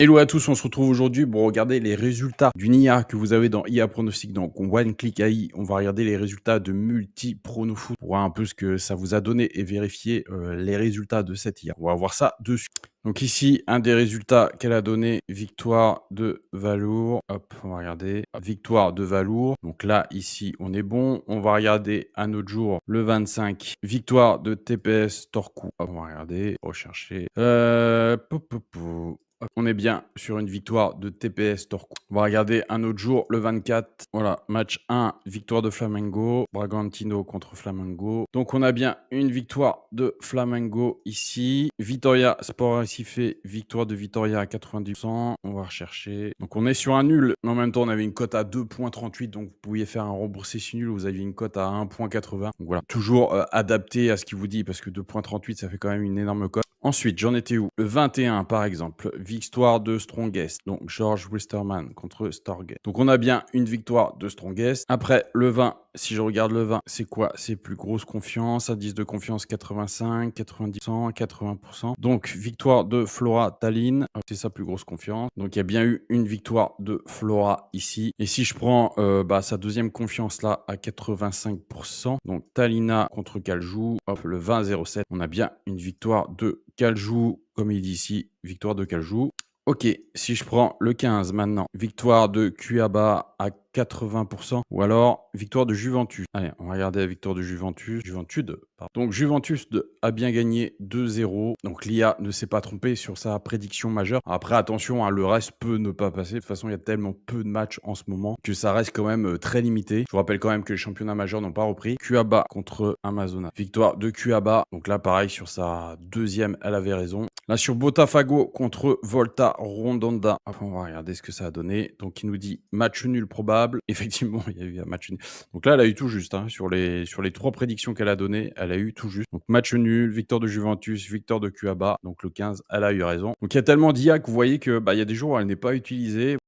Hello à tous, on se retrouve aujourd'hui pour regarder les résultats d'une IA que vous avez dans IA Pronostic. Donc, One Click AI, on va regarder les résultats de Multi Prono Foot pour voir un peu ce que ça vous a donné et vérifier les résultats de cette IA. On va voir ça dessus. Donc ici, un des résultats qu'elle a donné, victoire de Valour. Hop, on va regarder. Victoire de Valour. Donc là, ici, on est bon. On va regarder un autre jour, le 25. Victoire de TPS Torcou. Hop, on va regarder, rechercher. On est bien sur une victoire de TPS Torcou. On va regarder un autre jour, le 24. Voilà, match 1, victoire de Flamengo. Bragantino contre Flamengo. Donc on a bien une victoire de Flamengo ici. Vitoria Sport Recife, victoire de Vitoria à 90%. On va rechercher. Donc on est sur un nul. Mais en même temps, on avait une cote à 2,38. Donc vous pouviez faire un remboursé si nul. Vous aviez une cote à 1,80. Donc voilà, toujours adapté à ce qu'il vous dit parce que 2,38, ça fait quand même une énorme cote. Ensuite, j'en étais où? Le 21, par exemple, victoire de Strongest. Donc, George Wisterman contre Stargate. Donc, on a bien une victoire de Strongest. Après, le 20, si je regarde le 20, c'est quoi? C'est plus grosse confiance. Indice de confiance 85, 90%, 80%. Donc, victoire de Flora Tallinn. C'est sa plus grosse confiance. Donc, il y a bien eu une victoire de Flora ici. Et si je prends sa deuxième confiance là à 85%, donc Tallinna contre Caljou, hop, le 20-07, on a bien une victoire de Caljou, comme il dit ici, victoire de Caljou. Ok, si je prends le 15 maintenant, victoire de Cuiabá à 80%, ou alors victoire de Juventus. Allez, on va regarder la victoire de Juventus. Donc Juventus a bien gagné 2-0. Donc l'IA ne s'est pas trompé sur sa prédiction majeure. Après, attention, hein, le reste peut ne pas passer. De toute façon, il y a tellement peu de matchs en ce moment que ça reste quand même très limité. Je vous rappelle quand même que les championnats majeurs n'ont pas repris. Cuiabá contre Amazona. Victoire de Cuiabá. Donc là, pareil, sur sa deuxième, elle avait raison. Là, sur Botafogo contre Volta Redonda. Enfin, on va regarder ce que ça a donné. Donc, il nous dit match nul probable. Effectivement, il y a eu un match nul. Donc là, elle a eu tout juste. Hein. Sur les 3 prédictions qu'elle a données, elle a eu tout juste. Donc, match nul, victoire de Juventus, victoire de Cuiabá. Donc, le 15, elle a eu raison. Donc, il y a tellement d'IA que vous voyez que il y a des jours où elle n'est pas utilisée.